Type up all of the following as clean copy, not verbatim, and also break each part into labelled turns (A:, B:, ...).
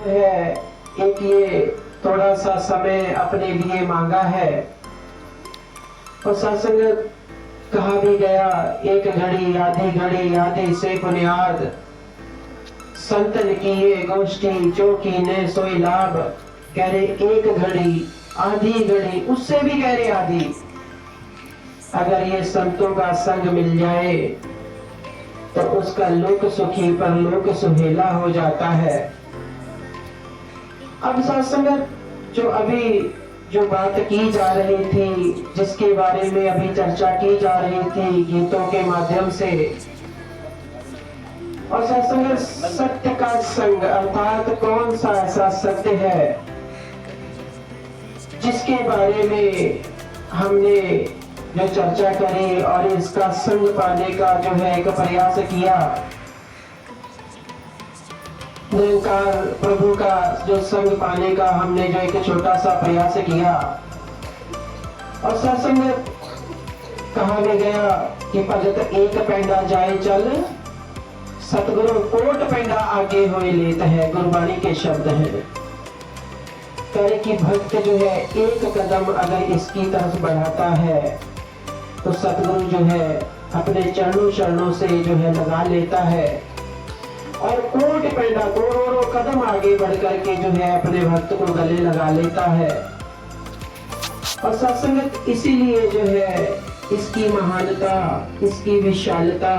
A: है एक ये थोड़ा सा समय अपने लिए मांगा है। और सत्संग कहा भी गया, एक घड़ी आधी से बुनियाद, संतन की ये गोष्ठी जो कीने सोई लाभ। कह रहे एक घड़ी आधी घड़ी, उससे भी कह रहे आधी, अगर ये संतों का संग मिल जाए तो उसका लोक सुखी पर लोक सुहेला हो जाता है। अब सत्संग जो अभी जो बात की जा रही थी, जिसके बारे में अभी चर्चा की जा रही थी गीतों के माध्यम से, और सत्संग सत्य का संग अर्थात कौन सा ऐसा सत्य है जिसके बारे में हमने जो चर्चा करी और इसका संग पाने का जो है एक प्रयास किया। निरंकार प्रभु का जो संग पाने का हमने जो एक छोटा सा प्रयास किया। और सत्संग कहा भी गया कि भगत एक पैंडा जाए चल, सतगुरु कोट पैंडा आगे होए लेत है, गुरबाणी के शब्द हैं। करे कि भक्त जो है एक कदम अगर इसकी तरफ बढ़ाता है तो सतगुरु जो है अपने चरणों शरणों से जो है लगा लेता है और कोट पैंडा करोड़ों कदम आगे बढ़ करके जो है अपने भक्त को गले लगा लेता है। और सत्संग इसीलिए जो है इसकी महानता, इसकी विशालता,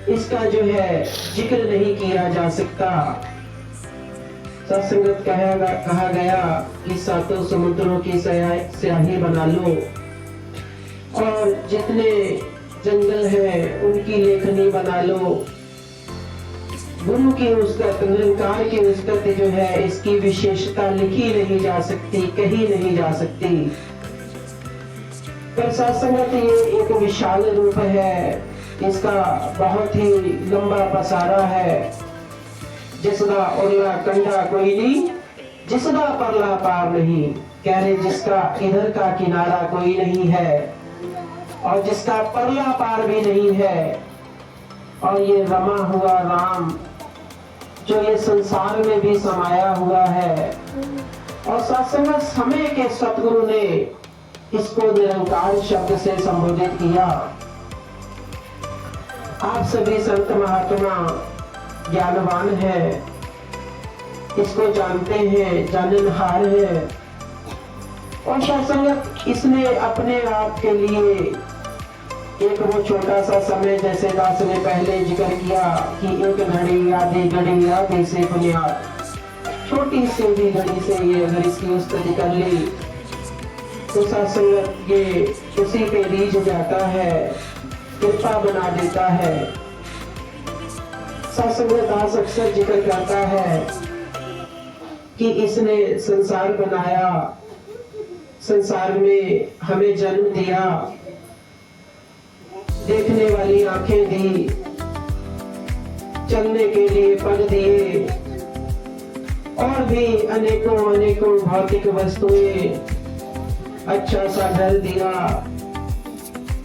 A: इसका जो है जिक्र नहीं किया जा सकता। सत्संगत कहा गया कि सातों समुद्रों की स्याही बना लो और जितने जंगल हैं उनकी लेखनी बना लो। गुरु की उस्तत, निरंकार की उस्तत जो है इसकी विशेषता लिखी नहीं जा सकती, कही नहीं जा सकती। पर सत्संगत ये एक विशाल रूप है, इसका बहुत ही लंबा पसारा है। जिसका उरला कंडा कोई नहीं, जिसका परला पार नहीं। कह रहे जिसका इधर का किनारा कोई नहीं है और जिसका परला पार भी नहीं है। और ये रमा हुआ राम जो ये संसार में भी समाया हुआ है। और सत्संग समय के सतगुरु ने इसको निरंकार शब्द से संबोधित किया। आप सभी संत महात्मा ज्ञानवान है, इसको जानते हैं, जाननहार है। और सत्संग इसने अपने आप के लिए एक वो छोटा सा समय, जैसे दास ने पहले जिक्र किया कि एक घड़ी आधी से बुनियाद, छोटी सी भी घड़ी से ये अगर इसकी उस्तति कर ली तो सत्संग ये उसी पे रीझ जाता है, कृपा बना देता है। सत्संग दास अक्सर जिक्र करता है कि इसने संसार बनाया, संसार में हमें जन्म दिया, देखने वाली आंखें दी, चलने के लिए पग दिए और भी अनेकों भौतिक वस्तुएं, अच्छा सा घर दिया,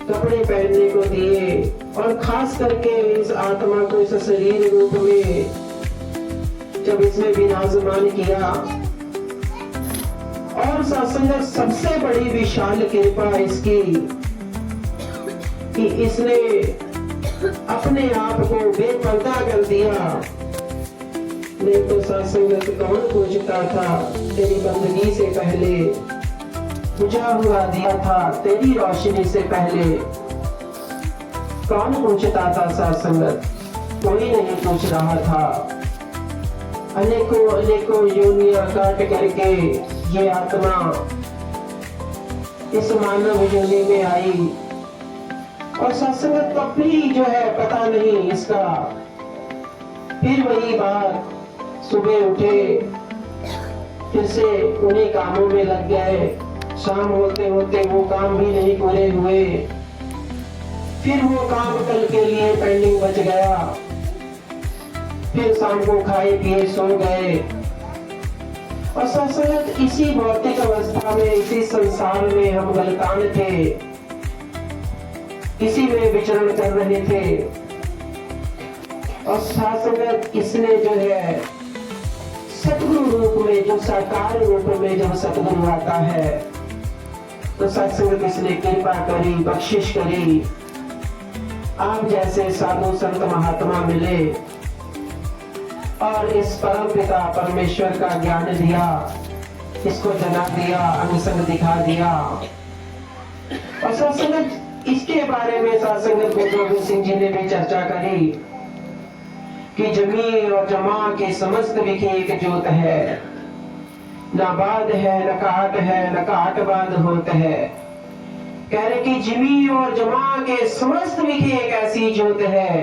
A: कपड़े पहनने को दिए और खास करके इस आत्मा को इस शरीर रूप में जब इसने विराजमान किया। और सत्संग सबसे बड़ी विशाल कृपा इसकी कि इसने अपने आप को बेपर्दा कर दिया। नहीं तो सत्संग कौन पूछता था तेरी बंदगी से पहले, बुझा हुआ दिया था तेरी रोशनी से पहले। कौन पूछता था सत्संगत? कोई नहीं पूछ रहा था। अनेकों योनियां काट करके ये आत्मा इस मानव योनि में आई। और सत्संगत तब भी जो है पता नहीं इसका। फिर वही बात, सुबह उठे, फिर से उन्हीं कामों में लग गए, शाम होते होते वो काम भी नहीं पूरे हुए, फिर वो काम कल के लिए पेंडिंग बच गया, फिर शाम को खाए पिए सो गए। और सत्संग इसी भौतिक अवस्था में, इसी संसार में हम गलतान थे, इसी में विचरण कर रहे थे। और सत्संग इसने जो है जो साकार रूप में जब सतगुरु आता है तो सत्संग किसने कृपा करी, बख्शिश करी। आप जैसे साधु संत महात्मा मिले और इस परम पिता परमेश्वर का ज्ञान दिया, इसको जना दिया, अंग संग दिखा दिया। और सत्संग इसके बारे में सत्संग गुरु गोविंद सिंह जी ने भी चर्चा करी कि जमी और जमा के समस्त विखे एक ज्योत है, न बाद है न काट है न काट बाद होता है। कह रहे कि जमी और जमा के समस्त विखे एक ऐसी ज्योत है,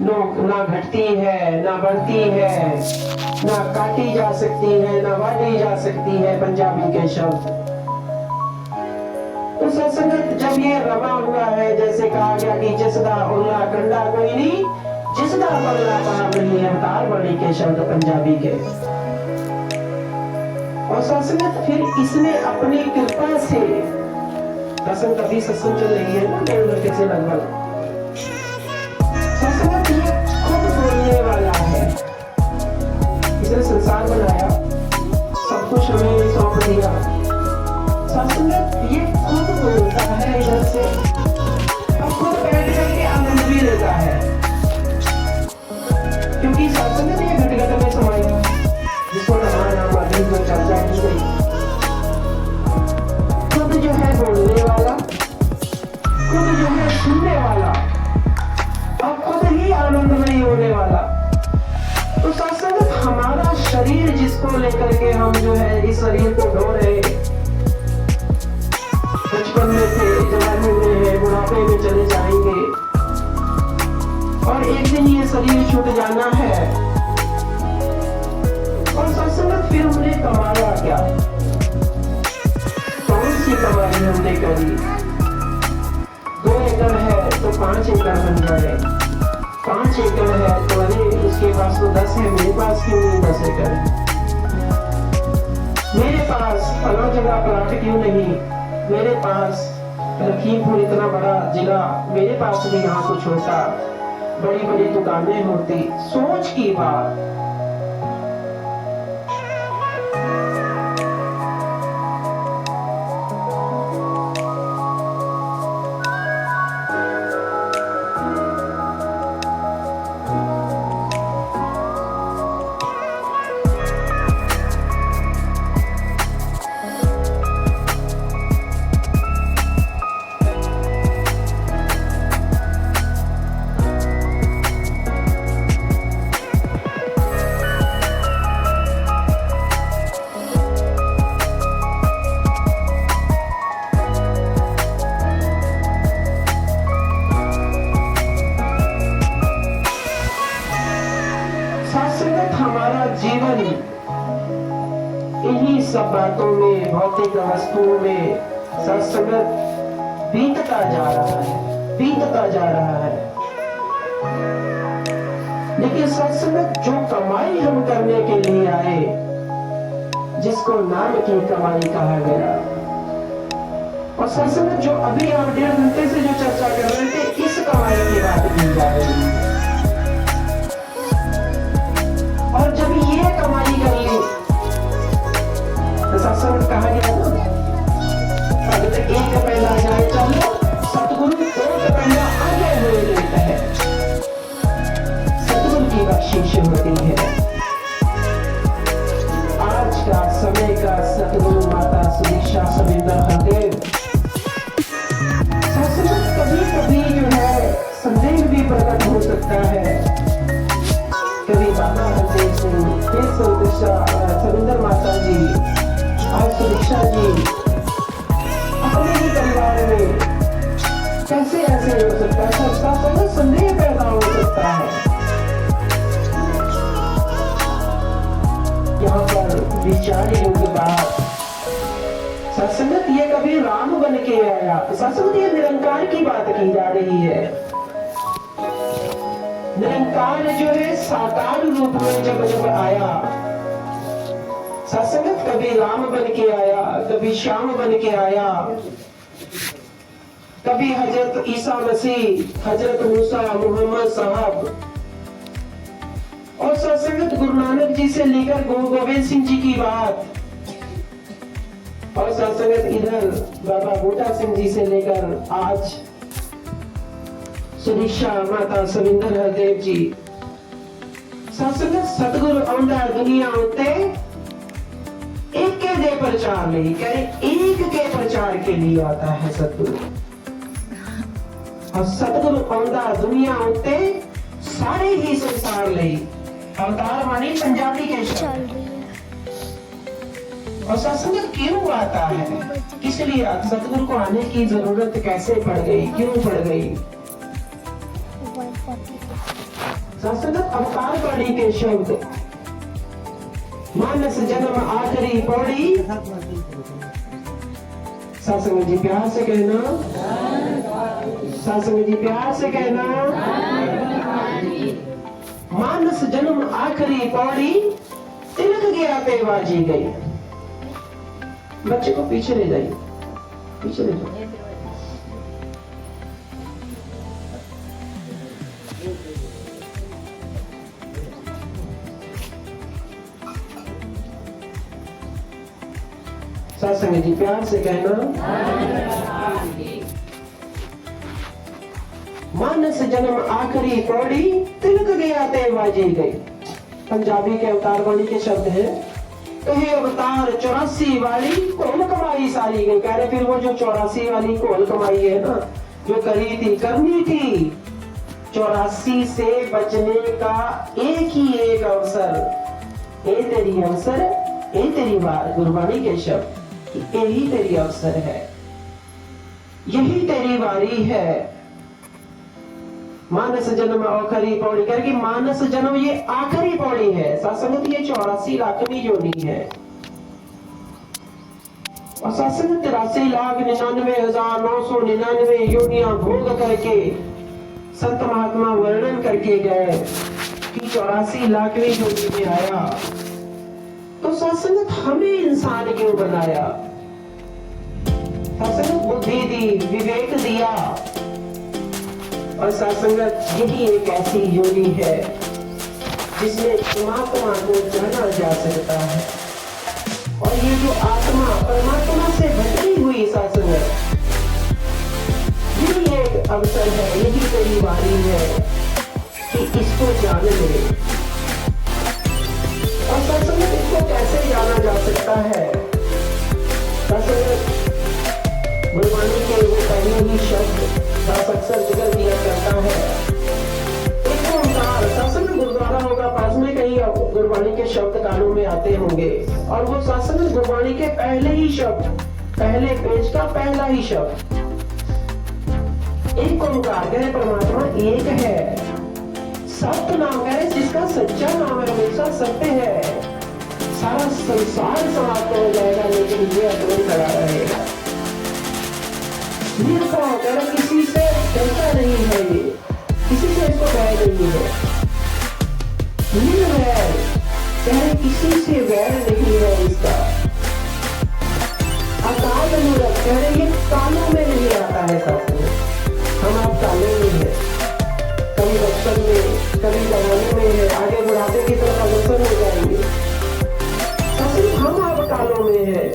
A: ना घटती है ना बढ़ती है, ना काटी जा सकती है ना बांटी जा सकती है, पंजाबी के शब्द। तो सत्संगत जब ये रमा हुआ है, जैसे कहा गया कि जिसदा उल्ला कंडा कोई नहीं, जिसदा बल्ला पाप नहीं, अवतार बड़ी के शब्द पंजाबी के। और सत्संगत फिर इसने अपनी कृपा से, सत्संग तभी सत्संग चल रही है ना 1.5 घंटे से लगभग, सत्संगत ये खुद बोलने वाला है। इसने संसार बनाया, सब कुछ हमें सौंप दिया। सत्संगत ये खुद बोलता है इधर से, अब खुद बैठ करके आनंद भी लेता है, क्योंकि सत्संगत ये घट घट में समाया, जिसको नाम अभी जो चर्चा की गई। खुद जो है बोलने वाला, खुद जो है सुनने वाला, और खुद ही आनंदमयी होने वाला। तो सत्संगत हमारा शरीर जिसको लेकर के हम जो है इस शरीर को ढो रहे, बचपन में थे, जवानी में है, बुढ़ापे में चले जाएंगे और एक दिन ये शरीर छूट जाना है। और सत्संगत फिर हमने कमाया क्या, कौन सी कमाई हमने करी। 2 एकड़ है तो 5 एकड़ बन जाए, 5 एकड़ है तो अरे उसके पास तो 10 है, मेरे पास क्यों नहीं 10 एकड़ है, मेरे पास अलग जगह प्लाट क्यों नहीं, मेरे पास लखीमपुर इतना बड़ा जिला, मेरे पास भी यहाँ कुछ होता, बड़ी बड़ी दुकानें होती। सोच की बात। जीवन इन्हीं सब बातों में, भौतिक वस्तुओं में सत्संगत बीतता जा रहा है, बीतता जा रहा है। लेकिन सत्संगत जो कमाई हम करने के लिए आए, जिसको नाम की कमाई कहा गया, और सत्संगत जो अभी आप 1.5 घंटे से जो चर्चा कर रहे थे, इस कमाई की बात की जा रही है। और जब ये कमाई कर ली तो सत्संग कहा गया ना, अगर तो 1 पैसा जाए चलो, सतगुरु 2 पैसा आगे हुए लेता है, सतगुरु की बख्शिश होती है। आज का समय का सतगुरु माता सुदीक्षा सविंदर हरदेव, सत्संग कभी कभी जो है संदेह भी प्रकट हो सकता है। कभी बाबा हरदेव सिंह, फिर सविंदर माता जी, आज सुदीक्षा जी, अपने ही परिवार में कैसे ऐसे हो सकता है, सत्संग संदेह पैदा हो सकता है। यहाँ पर विचार योग्य बात, सत्संगत ये कभी राम बन के आया, सत्संगत ये निरंकार की बात की जा रही है। निरंकार जो है साकार रूप में जब जब आया, सत्संगत कभी राम बन के आया, कभी श्याम बन के आया, कभी हजरत ईसा मसीह, हजरत मूसा, मोहम्मद साहब, और सत्संगत गुरु नानक जी से लेकर गुरु गोविंद सिंह जी की बात, और सत्संगत इधर बाबा बूटा सिंह जी से लेकर आज सुनिशा माता सविंदर हरदेव जी। सत्संगत सतगुरु आंदा दुनिया उत्ते एक के दे प्रचार नहीं करे, एक के प्रचार के लिए आता है सतगुरु। और सतगुरु आंदा दुनिया उत्ते सारे ही संसार ले। अवतार वाणी पंजाबी के शब्द। और सत्संग क्यों आता है, किस लिए सतगुरु को आने की जरूरत कैसे पड़ गई, क्यों पड़ गई? सत्संग अवतार वाणी के शब्द। मानस जन्म आखिरी पौड़ी। सत्संग जी प्यार से कहना, सत्संग जी प्यार से कहना। मानस जन्म आखिरी पौड़ी, तिलक गया पे बाजी गई। बच्चे को पीछे ले जाइए, पीछे ले जाइए। सत्संग जी प्यार से कहना। मानस जन्म आखिरी पौड़ी, तिलक गया ते बाजी गई। पंजाबी के अवतार वाणी के शब्द है। कहे अवतार 84 वाली कोल कमाई सारी गई। कह रहे फिर वो जो 84 वाली कोल कमाई है ना, जो करी थी, करनी थी, 84 से बचने का एक ही एक अवसर। ए तेरी अवसर, ए तेरी बात, गुरबाणी के शब्द, यही तेरी अवसर है, यही तेरी बारी है। मानस जन्म आखिरी पौड़ी, करके मानस जन्म ये आखिरी पौड़ी है। सत्संगत ये 84 लाखवीं जोड़ी है। और सत्संगत 83,99,999 योनियां भोग करके संत महात्मा वर्णन करके गए कि 84 लाखवीं जोड़ी में आया। तो सत्संगत हमें इंसान क्यों बनाया? सत्संगत बुद्धि दी, विवेक दिया। और सत्संगत यही एक ऐसी योनि है जिसमें परमात्मा को जाना जा सकता है। और ये जो आत्मा परमात्मा से भटकी हुई सत्संगत, यही एक अवसर है, यही तेरी बारी है कि इसको जान ले। और सत्संगत इसको कैसे जाना जा सकता है? सत्संगत गुरबाणी के वो पहले ही शब्द अक्सर जिक्र दिया करता है। एक ओंकार, सत्संग गुरुद्वारा होगा, पास में कहीं गुरबाणी के शब्द कानों में आते होंगे। और वो सत्संग गुरबाणी के पहले ही शब्द, पहले पेज का पहला ही शब्द, एक ओंकार कहे परमात्मा एक है। सत्य नाम कहे जिसका सच्चा नाम है, हमेशा सत्य है। सारा संसार समाप्त हो जाएगा लेकिन ये अद्वैत खड़ा रहेगा। किसी से डरता नहीं है, ये किसी से इसको वैर नहीं है। निर्वैर कह किसी से वैर नहीं है इसका। अकाल मूलक कह रहे ये कालों में नहीं आता है। सत्संग हम आप काले में है, कभी बचपन में, कभी जवानी में है, आगे बुढ़ापे की तरफ अग्रसर हो जाएंगे। सत्संग हम आप कालों में है,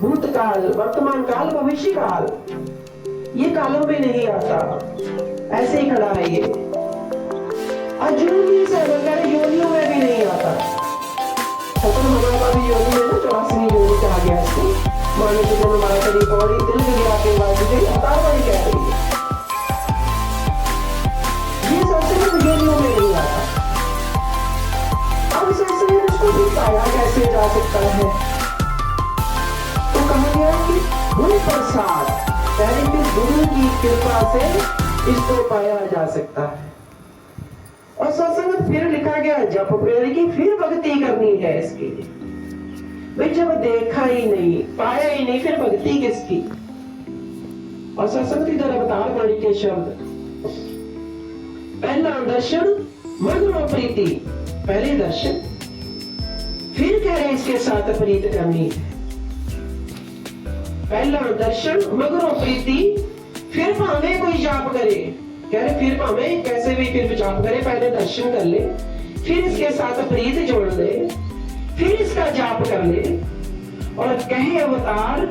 A: भूतकाल, वर्तमान काल, भविष्य काल, ये कालों में नहीं आता, ऐसे ही खड़ा है ये। अजूनी से वगैरह योनियों में भी नहीं आता। खत्म हमारा भी योनि है ना, 84 योनि कहा गया इसको। मानो कि जन्म आखिरी पौड़ी, तिलक गया के बाद मुझे अवतार वाणी कह रही है। ये सत्संग योनियों में नहीं आता। अब सत्संग इसको भी पाया कैसे जा सकता है? तो कहा गया कि गुरु प्रसाद, यानी कि गुरु की कृपा से इसको पाया जा सकता है। और सत्संग फिर लिखा गया जप प्रेर की, फिर भक्ति करनी है इसके लिए। भाई जब देखा ही नहीं, पाया ही नहीं, फिर भक्ति किसकी? और सत्संग इधर अवतार वाणी के शब्द। पहला दर्शन मन और प्रीति, पहले दर्शन, फिर कह रहे इसके साथ प्रीत करनी है। पहला दर्शन मगरो प्रीति, फिर भावे कोई जाप करे। कह रहे फिर भावे कैसे भी फिर जाप करे, पहले दर्शन कर ले, फिर इसके साथ प्रीत जोड़ ले, फिर इसका जाप कर ले और कहे अवतार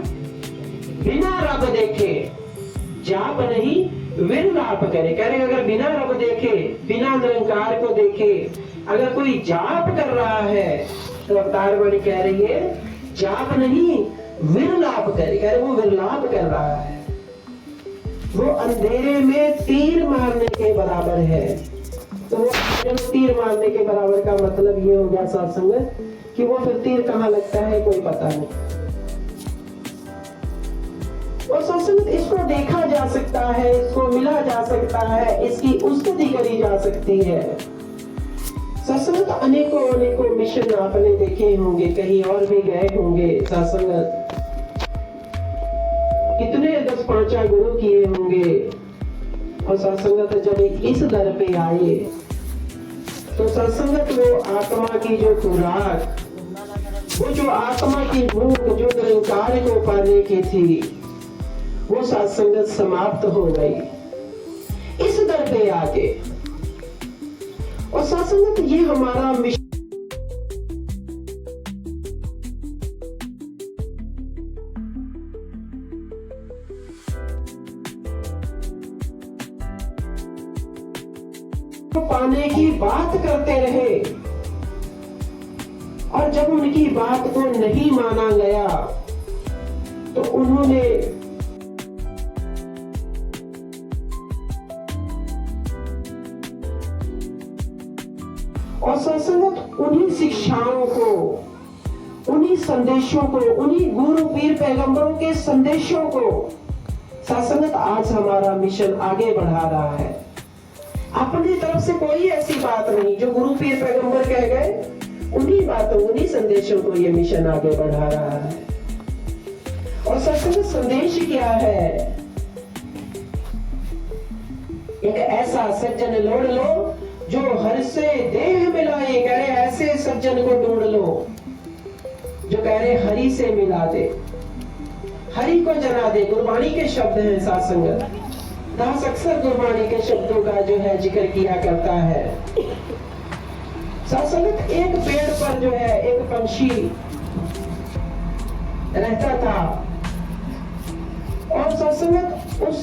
A: बिना रब देखे जाप नहीं विरलाप करे। कह रहे अगर बिना रब देखे, बिना निरंकार को देखे अगर कोई जाप कर रहा है तो अवतार वाणी कह रही है जाप नहीं विरलाप करे। कह रहे वो विरलाप कर रहा है, वो अंधेरे में तीर मारने के बराबर है। तो वो तीर मारने के बराबर का मतलब ये हो गया सत्संग कि वो फिर तीर कहाँ लगता है कोई पता नहीं। और सत्संग इसको देखा जा सकता है, इसको मिला जा सकता है, इसकी स्तुति करी जा सकती है। सत्संग अनेकों अनेकों मिशन आपने देखे होंगे, कहीं और भी गए होंगे। सत्संग कितने 10-5 गुरु किए होंगे। और सत्संगत जब इस दर पे आए तो सत्संगत वो आत्मा की जो खुराक, वो जो आत्मा की भूख जो निरंकार को पाने की थी, वो सत्संगत समाप्त हो गई इस दर पे आके। और सत्संगत ये हमारा मिशन पाने की बात करते रहे और जब उनकी बात को नहीं माना गया तो उन्होंने और सत्संगत उन्हीं शिक्षाओं को, उन्हीं संदेशों को, उन्हीं गुरु पीर पैगंबरों के संदेशों को सत्संगत आज हमारा मिशन आगे बढ़ा रहा है। अपनी तरफ से कोई ऐसी बात नहीं, जो गुरु पीर पैगंबर कह गए उन्हीं बातों, उन्हीं संदेशों को ये मिशन आगे बढ़ा रहा है। और सत्संग संदेश क्या है? एक ऐसा सज्जन लोड़ लो जो हर से देह मिलाए। कह रहे ऐसे सज्जन को ढूंढ लो जो कह रहे हरि से मिला दे, हरि को जना दे। गुरबाणी के शब्द हैं सत्संग। दास अक्सर गुरबाणी के शब्दों का जो है जिक्र किया करता है। सत्संग एक पेड़ पर जो है एक पंछी रहता था और सत्संग उस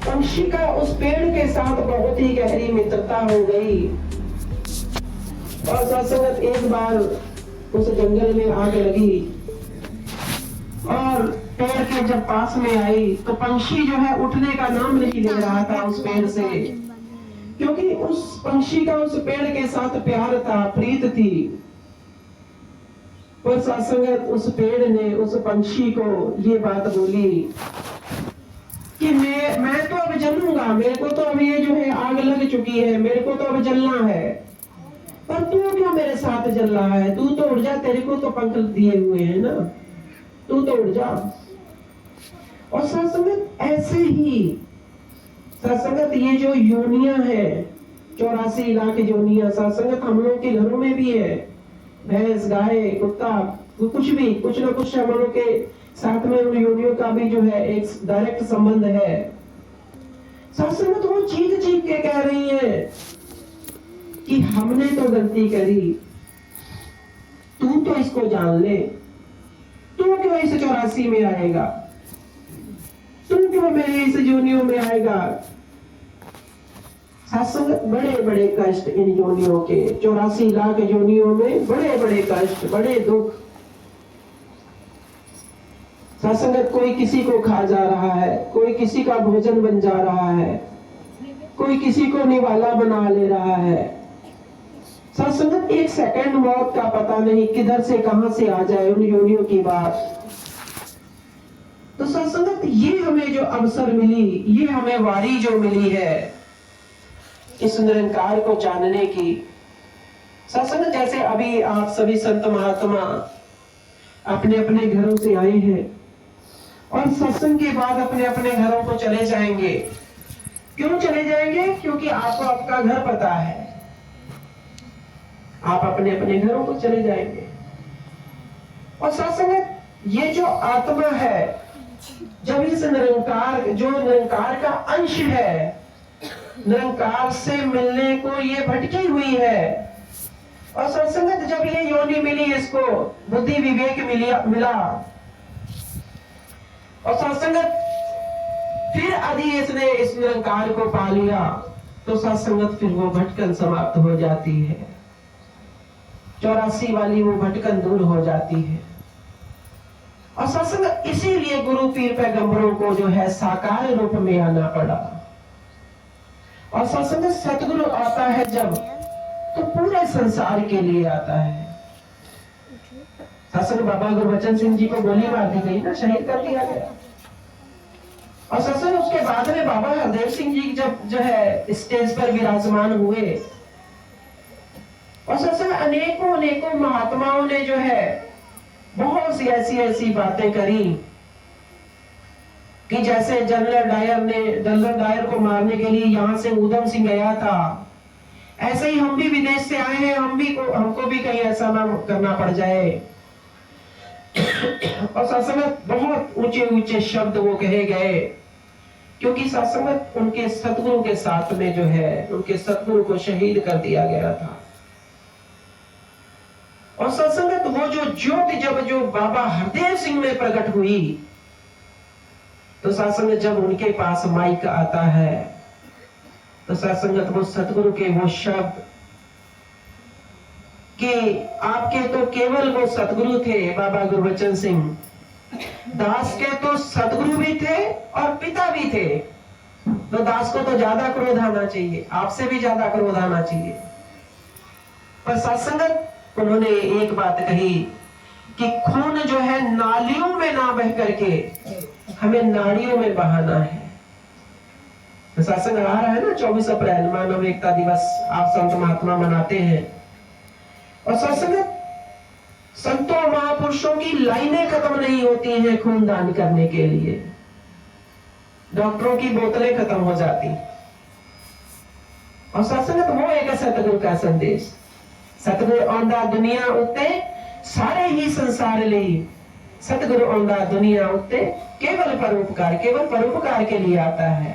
A: पंछी का उस पेड़ के साथ बहुत ही गहरी मित्रता हो गई। और सत्संग एक बार उस जंगल में आग लगी और पेड़ के जब पास में आई तो पंछी जो है उठने का नाम नहीं ले रहा था उस पेड़ से, क्योंकि उस पंछी का उस पेड़ के साथ प्यार था, प्रीत थी। पर सत्संग उस पेड़ ने उस पंछी को ये बात बोली कि मैं तो अब जलूंगा, मेरे को तो अब ये जो है आग लग चुकी है, मेरे को तो अब जलना है, पर तू क्यों मेरे साथ जल रहा है? तू तो उड़ जा, तेरे को तो पंख दिए हुए हैं ना, तू तो उड़ जा। और सत्संगत ऐसे ही सत्संगत ये जो योनियां है 84 लाख योनियां सत्संगत हम लोग के घरों में भी है। भैंस, गाय, कुत्ता, कुछ भी कुछ ना कुछ हम लोग के साथ में उन योनियों का भी जो है एक डायरेक्ट संबंध है। सत्संगत वो चीख चीख के कह रही है कि हमने तो गलती करी, तू तो इसको जान ले, तू क्यों इस 84 में आएगा, तू क्यों मेरे इस योनियों में आएगा। सत्संग बड़े बड़े कष्ट इन योनियों के, 84 लाख योनियों में बड़े बड़े कष्ट, बड़े दुख। सत्संगत कोई किसी को खा जा रहा है, कोई किसी का भोजन बन जा रहा है, कोई किसी को निवाला बना ले रहा है। सत्संगत एक सेकंड मौत का पता नहीं किधर से कहां से आ जाए उन योनियों की बात। तो सत्संगत ये हमें जो अवसर मिली, ये हमें वारी जो मिली है इस निरंकार को जानने की। सत्संग जैसे अभी आप सभी संत महात्मा अपने अपने घरों से आए हैं और सत्संग के बाद अपने अपने घरों को चले जाएंगे। क्यों चले जाएंगे? क्योंकि आपको आपका घर पता है, आप अपने अपने घरों को चले जाएंगे। और सत्संग ये जो आत्मा है, जब इस निरंकार जो निरंकार का अंश है, निरंकार से मिलने को ये भटकी हुई है, और सत्संगत जब ये योनि मिली, इसको बुद्धि विवेक मिला और सत्संगत फिर यदि इसने इस निरंकार को पा लिया तो सत्संगत फिर वो भटकन समाप्त हो जाती है। 84 वाली वो भटकन दूर हो जाती है। और सत्संगत इसीलिए गुरु पीर पैगंबरों को जो है साकार रूप में आना पड़ा। और सत्संगत सतगुरु आता है जब, तो पूरे संसार के लिए आता है। सत्संग बाबा गुरबचन सिंह जी को गोली मार दी गई ना, शहीद कर दिया गया। और सत्संग उसके बाद में बाबा हरदेव सिंह जी जब जो है स्टेज पर विराजमान हुए, और सत्संग अनेकों महात्माओं ने जो है बहुत सी ऐसी बातें करी कि जैसे जनरल डायर को मारने के लिए यहां से ऊधम सिंह गया था, ऐसे ही हम भी विदेश से आए हैं, हमको भी कहीं ऐसा ना करना पड़ जाए। और सत्संगत बहुत ऊंचे शब्द वो कहे गए, क्योंकि सत्संगत उनके सतगुरु के साथ में जो है उनके सतगुरु को शहीद कर दिया गया था। और सत्संगत वो जो ज्योति जब जो बाबा हरदेव सिंह में प्रकट हुई, तो सत्संगत जब उनके पास माइक आता है, तो सत्संगत वो सतगुरु के वो शब्द कि आपके तो केवल वो सतगुरु थे बाबा गुरबचन सिंह, दास के तो सतगुरु भी थे और पिता भी थे, तो दास को तो ज्यादा क्रोध आना चाहिए, आपसे भी ज्यादा क्रोध आना चाहिए। पर सत्संगत उन्होंने एक बात कही कि खून जो है नालियों में ना बह करके हमें नाड़ियों में बहाना है। तो सत्संग आ रहा है ना 24 अप्रैल मानव एकता दिवस आप संत महात्मा मनाते हैं। और सत्संग संतों महापुरुषों की लाइनें खत्म नहीं होती हैं खूनदान करने के लिए, डॉक्टरों की बोतलें खत्म हो जाती। और सत्संग वो एक सतगुरु का संदेश, सतगुरु आंदा दुनिया उत्ते सारे ही संसार ले, सतगुरु आंदा दुनिया उत्ते केवल परोपकार के लिए आता है।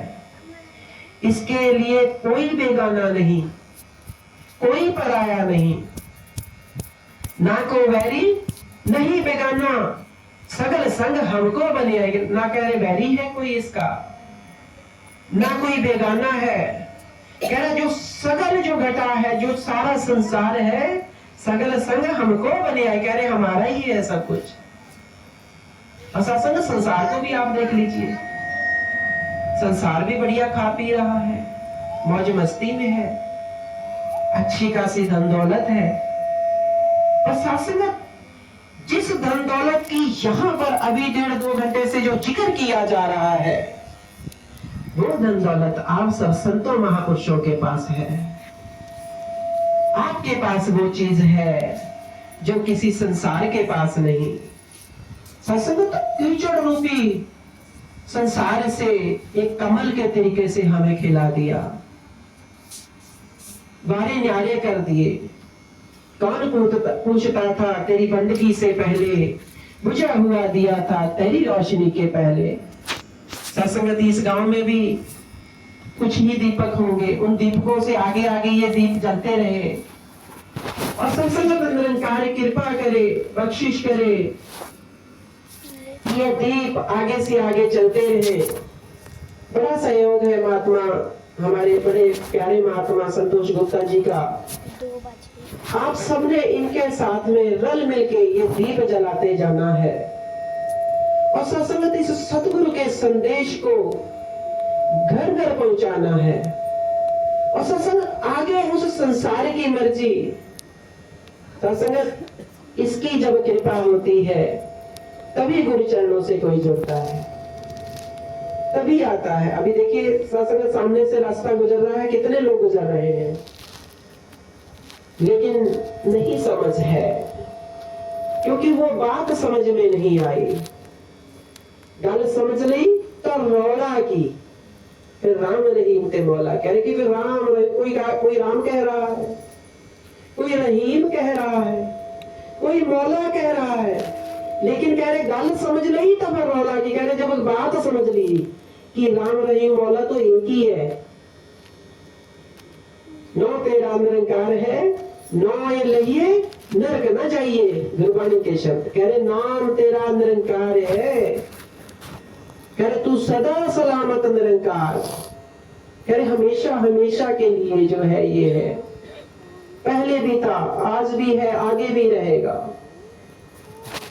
A: इसके लिए कोई बेगाना नहीं, कोई पराया नहीं, ना को वैरी नहीं बेगाना, सगल संग हमको बने। ना कह रहे वैरी है कोई इसका, ना कोई बेगाना है, कह रहे जो सगल जो घटा है, जो सारा संसार है, सगल संग हमको बने, कह रहे हमारा ही है सब कुछ। और सत्संग संसार को भी आप देख लीजिए, संसार भी बढ़िया खा पी रहा है, मौज मस्ती में है, अच्छी खासी धन दौलत है। और सत्संग जिस धन दौलत की यहाँ पर अभी 1.5-2 घंटे से जो जिक्र किया जा रहा है, वो धन दौलत आप सब संतों महापुरुषों के पास है। आपके पास वो चीज है जो किसी संसार के पास नहीं। सत्संग कीचड़ रूपी संसार से एक कमल के तरीके से हमें खिला दिया, बारे न्यारे कर दिए। कौन पूछता था तेरी बंदगी से पहले, बुझा हुआ दिया था तेरी रोशनी के पहले। सत्संगत इस गांव में भी कुछ ही दीपक होंगे, उन दीपकों से आगे आगे ये दीप जलते रहे। और सत्संगत निरंकार कृपा करे, बख्शिश करे, ये दीप आगे से आगे चलते रहे। बड़ा सहयोग है महात्मा, हमारे बड़े प्यारे महात्मा संतोष गुप्ता जी का। आप सबने इनके साथ में रल मिलके ये दीप जलाते जाना है। और सत्संगत इस सतगुरु के संदेश को घर घर पहुंचाना है। और सत्संगत आगे उस संसार की मर्जी, सत्संगत इसकी जब कृपा होती है तभी गुरु चरणों से कोई जुड़ता है, तभी आता है। अभी देखिए सत्संगत सामने से रास्ता गुजर रहा है, कितने लोग गुजर रहे हैं, लेकिन नहीं समझ है, क्योंकि वो बात समझ में नहीं आई। गल समझ ली तो रौला की, फिर राम रहीम ते मौला कह रहे कि फिर राम कोई राम कह रहा है, कोई रहीम कह रहा है, कोई मौला कह रहा है, लेकिन कह रहे गल समझ ली तो फिर रौला की। कह रहे जब बात समझ ली कि राम रहीम मौला तो एक ही है, नौ तेरा निरंकार है, नो ये लहिए नरक न जाइए, गुरबाणी के शब्द कह रहे नाम तेरा निरंकार है, कह रहे तू सदा सलामत निरंकार, कह रहे हमेशा हमेशा के लिए जो है ये है, पहले भी था आज भी है आगे भी रहेगा।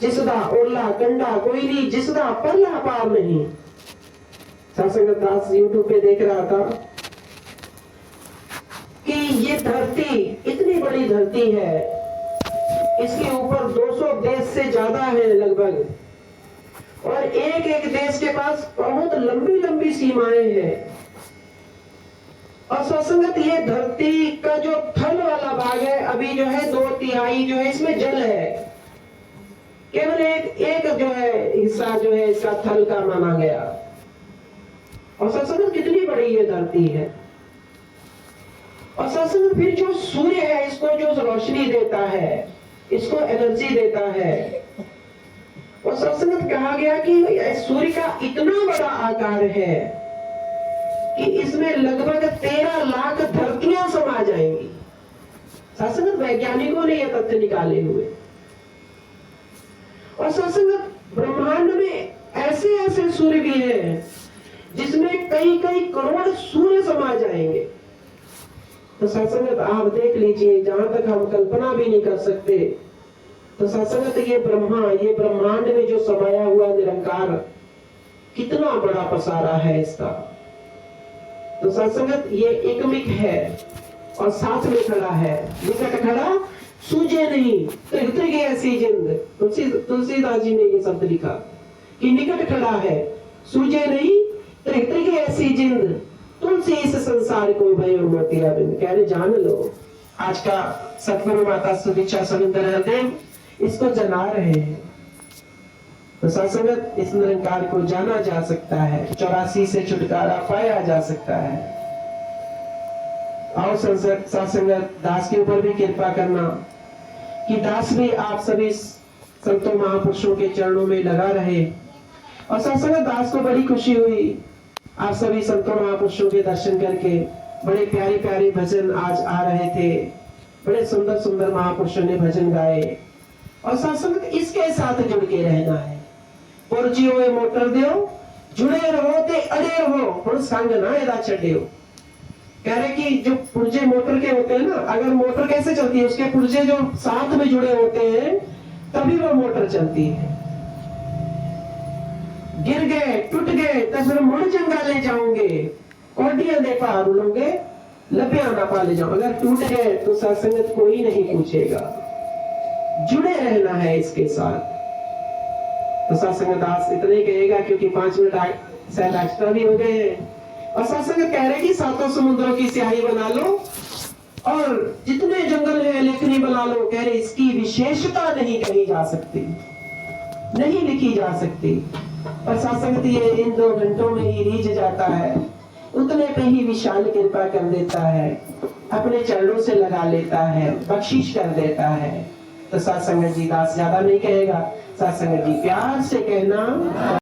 A: जिसदा ओला कंडा कोई नहीं, जिसदा पल्ला पार नहीं। सत्संग दास यूट्यूब पे देख रहा था कि ये धरती इतनी बड़ी धरती है, इसके ऊपर 200 देश से ज्यादा है लगभग, और एक एक देश के पास बहुत लंबी लंबी सीमाएं हैं। और सत्संगत ये धरती का जो थल वाला भाग है अभी जो है 2/3 जो है इसमें जल है, केवल एक जो है हिस्सा जो है इसका थल का माना गया। और सत्संगत कितनी बड़ी ये धरती है। और सत्संग फिर जो सूर्य है इसको जो रोशनी देता है, इसको एनर्जी देता है। और सत्संग कहा गया कि सूर्य का इतना बड़ा आकार है कि इसमें लगभग 13 लाख धरतियां समा जाएंगी। सत्संग वैज्ञानिकों ने यह तथ्य निकाले हुए। और सत्संग ब्रह्मांड में ऐसे ऐसे सूर्य भी हैं जिसमें कई कई करोड़ सूर्य समा जाएंगे। तो सत्संगत आप देख लीजिए, जहां तक हम कल्पना भी नहीं कर सकते। तो सत्संगत ये ब्रह्मा, ये ब्रह्मांड में जो समाया हुआ निरंकार कितना बड़ा पसारा है इसका। तो सत्संगत ये एकमिक है और साथ में खड़ा है, निकट खड़ा सूझे नहीं त्रिगुत्र की ऐसी जिंद। तुलसीदास जी ने ये शब्द लिखा कि निकट खड़ा है सूझे नहीं त्रिगुत्र की ऐसी जिंद, तुलसी इस संसार को भयो मोतिया बिंद। कह रहे जान लो, आज का सतगुरु माता सुदीक्षा सुरेंद्र देव इसको जना रहे हैं। तो सत्संगत इस निरंकार को जाना जा सकता है, 84 से छुटकारा पाया जा सकता है। और सत्संगत दास के ऊपर भी कृपा करना कि दास भी आप सभी संतों महापुरुषों के चरणों में लगा रहे। और सत्संगत दास को बड़ी खुशी हुई आप सभी संतों महापुरुषों के दर्शन करके। बड़े प्यारे प्यारे भजन आज आ रहे थे, बड़े सुंदर सुंदर महापुरुषों ने भजन गाए। और सत्संग इसके साथ जुड़ के रहना है। पुरजियो मोटर दियो जुड़े रहो ते अड़े रहो, हुण संग ना एदा छड्डियो। कह रहे कि जो पुर्जे मोटर के होते हैं ना, अगर मोटर कैसे चलती है, उसके पुर्जे जो साथ में जुड़े होते हैं तभी वो मोटर चलती है। गिर गए टूट गए तो फिर मुड़ जंगाले जाओगे, कोडियां दे पार उलोगे लपिया ना पाले जाओ। अगर टूट गए तो सत्संगत कोई नहीं पूछेगा, जुड़े रहना है इसके साथ। तो सत्संग दास इतने कहेगा क्योंकि 5 मिनट शायद एक्स्ट्रा भी हो गए हैं। और सत्संग कह रहे कि 7 समुद्रों की स्याही बना लो और जितने जंगल है लेखनी बना लो। कह रहे इसकी विशेषता नहीं कही जा सकती, नहीं लिखी जा सकती। और सत्संग ये इन 2 घंटों में ही रीझ जाता है, उतने पे ही विशाल कृपा कर देता है, अपने चरणों से लगा लेता है, बख्शिश कर देता है। तो सत्संग जी दास ज्यादा नहीं कहेगा, सत्संग जी प्यार से कहना।